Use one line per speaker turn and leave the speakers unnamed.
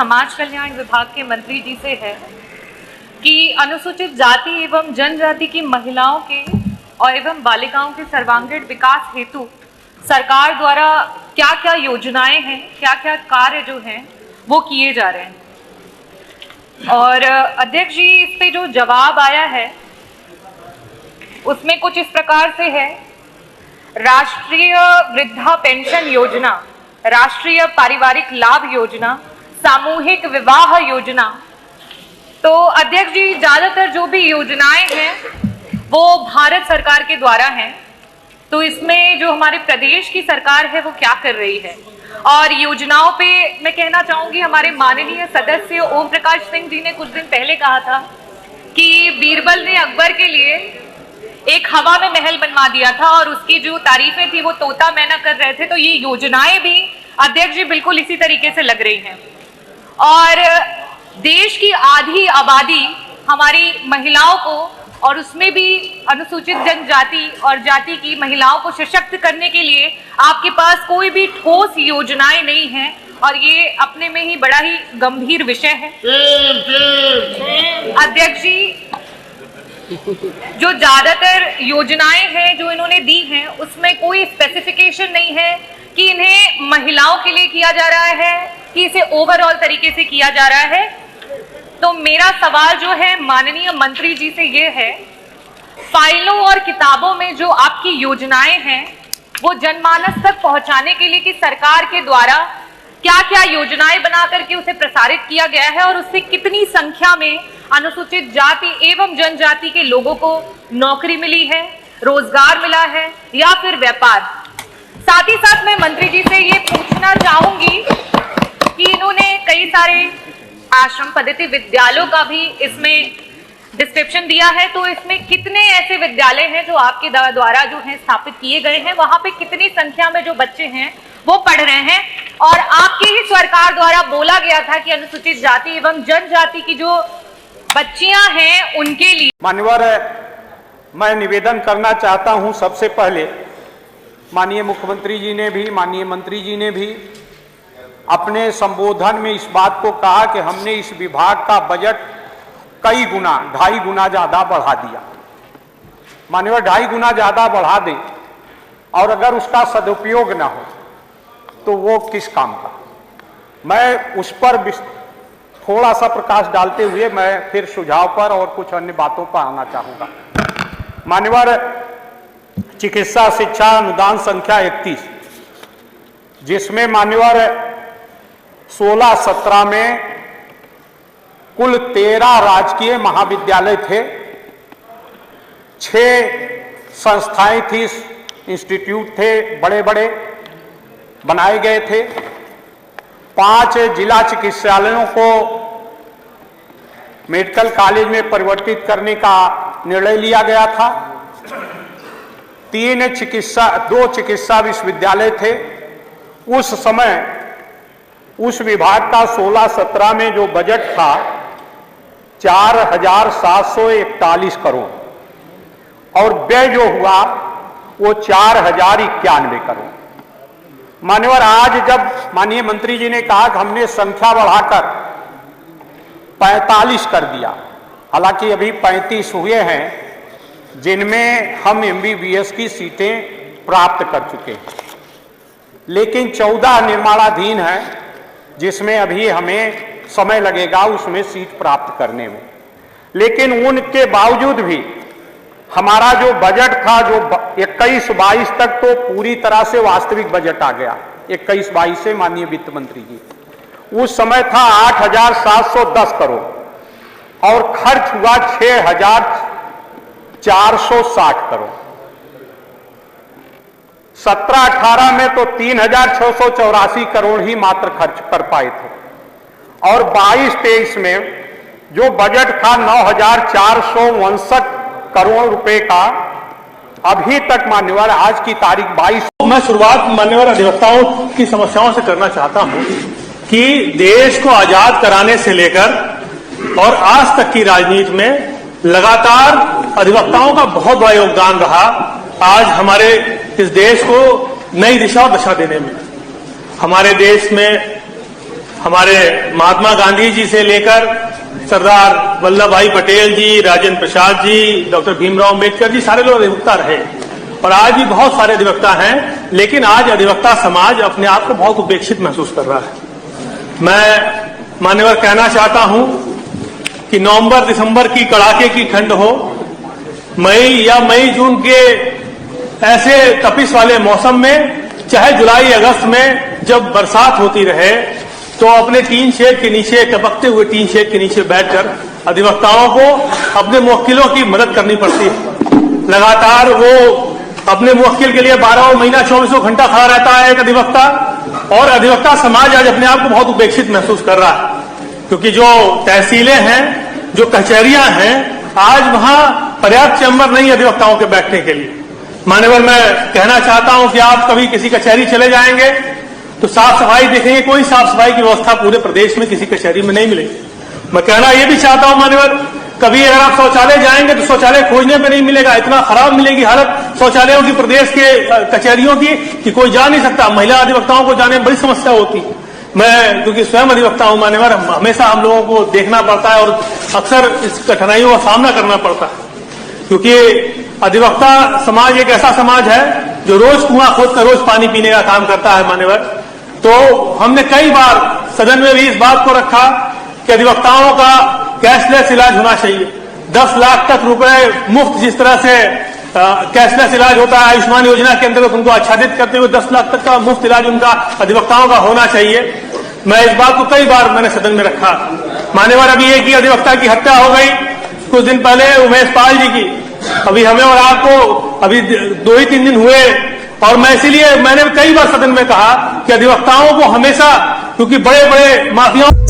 समाज कल्याण विभाग के मंत्री जी से है कि अनुसूचित जाति एवं जनजाति की महिलाओं के और एवं बालिकाओं के सर्वांगीण विकास हेतु सरकार द्वारा क्या क्या योजनाएं हैं, क्या क्या कार्य जो हैं वो किए जा रहे हैं। और अध्यक्ष जी, इस पे जो जवाब आया है उसमें कुछ इस प्रकार से है: राष्ट्रीय वृद्धा पेंशन योजना, राष्ट्रीय पारिवारिक लाभ योजना, सामूहिक विवाह योजना। तो अध्यक्ष जी, ज्यादातर जो भी योजनाएं हैं वो भारत सरकार के द्वारा हैं, तो इसमें जो हमारे प्रदेश की सरकार है वो क्या कर रही है। और योजनाओं पे मैं कहना चाहूंगी, हमारे माननीय सदस्य ओम प्रकाश सिंह जी ने कुछ दिन पहले कहा था कि बीरबल ने अकबर के लिए एक हवा में महल बनवा दिया था और उसकी जो तारीफें थी वो तोता मैना कर रहे थे। तो ये योजनाएं भी अध्यक्ष जी बिल्कुल इसी तरीके से लग रही हैं। और देश की आधी आबादी हमारी महिलाओं को, और उसमें भी अनुसूचित जनजाति और जाति की महिलाओं को सशक्त करने के लिए आपके पास कोई भी ठोस योजनाएं नहीं है, और ये अपने में ही बड़ा ही गंभीर विषय है। अध्यक्ष जी, जो ज्यादातर योजनाएं हैं जो इन्होंने दी हैं उसमें कोई स्पेसिफिकेशन नहीं है कि इन्हें महिलाओं के लिए किया जा रहा है कि इसे ओवरऑल तरीके से किया जा रहा है। तो मेरा सवाल जो है माननीय मंत्री जी से ये है, फाइलों और किताबों में जो आपकी योजनाएं हैं वो जनमानस तक पहुंचाने के लिए कि सरकार के द्वारा क्या क्या योजनाएं बना करके उसे प्रसारित किया गया है और उससे कितनी संख्या में अनुसूचित जाति एवं जनजाति के लोगों को नौकरी मिली है, रोजगार मिला है या फिर व्यापार। साथ ही साथ मैं मंत्री जी से ये पूछना चाहूंगी कि इन्होंने कई सारे आश्रम पद्धति विद्यालयों का भी इसमें डिस्क्रिप्शन दिया है, तो इसमें कितने ऐसे विद्यालय हैं जो आपके द्वारा जो है स्थापित किए गए हैं, वहां पे कितनी संख्या में जो बच्चे हैं वो पढ़ रहे हैं। और आपकी ही सरकार द्वारा बोला गया था कि अनुसूचित जाति एवं जनजाति की जो बच्चियां हैं उनके लिए।
मान्यवर, मैं निवेदन करना चाहता हूं, सबसे पहले माननीय मुख्यमंत्री जी ने भी, माननीय मंत्री जी ने भी अपने संबोधन में इस बात को कहा कि हमने इस विभाग का बजट कई गुना, 2.5 गुना ज्यादा बढ़ा दिया। मान्यवर, 2.5 गुना ज्यादा बढ़ा दें और अगर उसका सदुपयोग ना हो तो वो किस काम का। मैं उस पर थोड़ा सा प्रकाश डालते हुए मैं फिर सुझाव पर और कुछ अन्य बातों पर आना चाहूंगा। मान्यवर, चिकित्सा शिक्षा अनुदान संख्या 31, जिसमें मान्यवर 16-17 में कुल 13 राजकीय महाविद्यालय थे, 6 संस्थाएं थी, इंस्टीट्यूट थे, बड़े बड़े बनाए गए थे। 5 जिला चिकित्सालयों को मेडिकल कॉलेज में परिवर्तित करने का निर्णय लिया गया था। 2 चिकित्सा विश्वविद्यालय थे। उस समय उस विभाग का 16-17 में जो बजट था 4,741 करोड़ और व्यय जो हुआ वो 4,091 करोड़। मान्यवर, आज जब माननीय मंत्री जी ने कहा कि हमने संख्या बढ़ाकर 45 कर दिया, हालांकि अभी 35 हुए हैं जिनमें हम MBBS की सीटें प्राप्त कर चुके हैं, लेकिन 14 निर्माणाधीन हैं जिसमें अभी हमें समय लगेगा उसमें सीट प्राप्त करने में। लेकिन उनके बावजूद भी हमारा जो बजट था जो 21-22 तक तो पूरी तरह से वास्तविक बजट आ गया। 21-22 से माननीय वित्त मंत्री जी, उस समय था 8,710 करोड़ और खर्च हुआ 6,460 करोड़। 17-18 में तो 3,684 करोड़ ही मात्र खर्च कर पाए थे और 22-23 में जो बजट था 9,459 करोड़ रुपए का, अभी तक मान्यवर आज की तारीख 22।
मैं शुरुआत मान्यवर अधिवक्ताओं की समस्याओं से करना चाहता हूं कि देश को आजाद कराने से लेकर और आज तक की राजनीति में लगातार अधिवक्ताओं का बहुत बड़ा योगदान रहा आज हमारे इस देश को नई दिशा और दशा देने में। हमारे देश में हमारे महात्मा गांधी जी से लेकर सरदार वल्लभ भाई पटेल जी, राजेंद्र प्रसाद जी, डॉक्टर भीमराव अम्बेडकर जी, सारे लोग अधिवक्ता रहे और आज भी बहुत सारे अधिवक्ता हैं, लेकिन आज अधिवक्ता समाज अपने आप को बहुत उपेक्षित महसूस कर रहा है। मैं मान्यवर कहना चाहता हूं कि नवंबर दिसंबर की कड़ाके की ठंड हो, मई जून के ऐसे तपिश वाले मौसम में, चाहे जुलाई अगस्त में जब बरसात होती रहे, तो अपने टीन शेड के नीचे, टपकते हुए टीन शेड के नीचे बैठकर अधिवक्ताओं को अपने मुवक्किलों की मदद करनी पड़ती है। लगातार वो अपने मुवक्किल के लिए 12 महीना 24 घंटा खड़ा रहता है एक अधिवक्ता, और अधिवक्ता समाज आज अपने आप को बहुत उपेक्षित महसूस कर रहा है, क्योंकि जो तहसीलें हैं, जो कचहरियां हैं, आज वहां पर्याप्त चैम्बर नहीं अधिवक्ताओं के बैठने के लिए। मान्यवर, मैं कहना चाहता हूं कि आप कभी किसी कचहरी चले जाएंगे तो साफ सफाई देखेंगे, कोई साफ सफाई की व्यवस्था पूरे प्रदेश में किसी कचहरी में नहीं मिलेगी। मैं कहना यह भी चाहता हूं मान्यवर, कभी अगर आप शौचालय जाएंगे तो शौचालय खोजने पे नहीं मिलेगा, इतना खराब मिलेगी हालत शौचालयों की प्रदेश के कचहरियों की कि कोई जा नहीं सकता। महिला अधिवक्ताओं को जाने में बड़ी समस्या होती। मैं क्योंकि स्वयं अधिवक्ता हूं मान्यवर, हमेशा हम लोगों को देखना पड़ता है और अक्सर इस कठिनाइयों का सामना करना पड़ता है, क्योंकि अधिवक्ता समाज एक ऐसा समाज है जो रोज कुआं खोदकर रोज पानी पीने का काम करता है मान्यवर। तो हमने कई बार सदन में भी इस बात को रखा कि अधिवक्ताओं का कैशलेस इलाज होना चाहिए। 10 लाख तक रुपए मुफ्त, जिस तरह से कैशलेस इलाज होता है आयुष्मान योजना के अंतर्गत, उनको आच्छादित करते हुए 10 लाख तक का मुफ्त इलाज उनका अधिवक्ताओं का होना चाहिए। मैं इस बात को कई बार मैंने सदन में रखा मान्यवर। अभी एक ही अधिवक्ता की हत्या हो गई कुछ दिन पहले, उमेश पाल जी की। अभी हमें और आपको अभी 2 ही 3 दिन हुए, और मैं इसीलिए मैंने कई बार सदन में कहा कि अधिवक्ताओं को हमेशा, क्योंकि बड़े बड़े माफियाओं